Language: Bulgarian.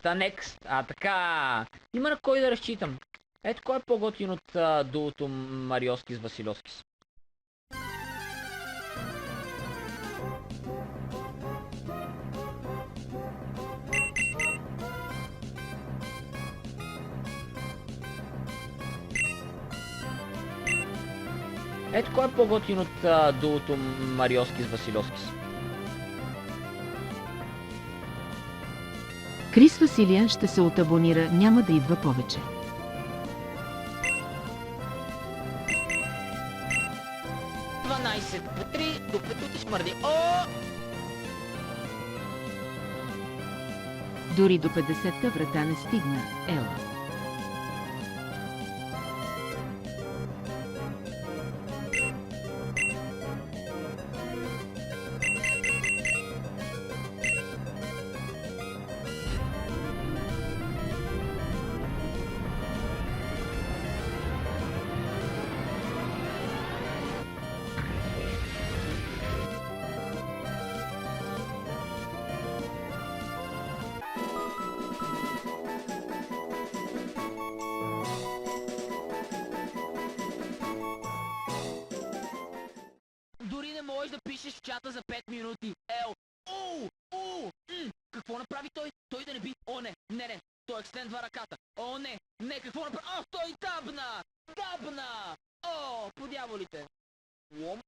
Next. Така. Има на кой да разчитам. Ето, кой е по-готин от дуото Мариоски с Василовски? Ето, кой е по-готин от дуото Мариоски с Василовски? Крис Василия ще се отабонира, няма да идва повече. По 3, докато ти смърди. О! Дори до 50-та врата не стигна, ела. Дори не можеш да пишеш в чата за 5 минути. Ел. Какво направи той? Той да не би. О, не. Той екстендва ръката. О, не, какво направи? О, той дабна! О, по дяволите. Лом.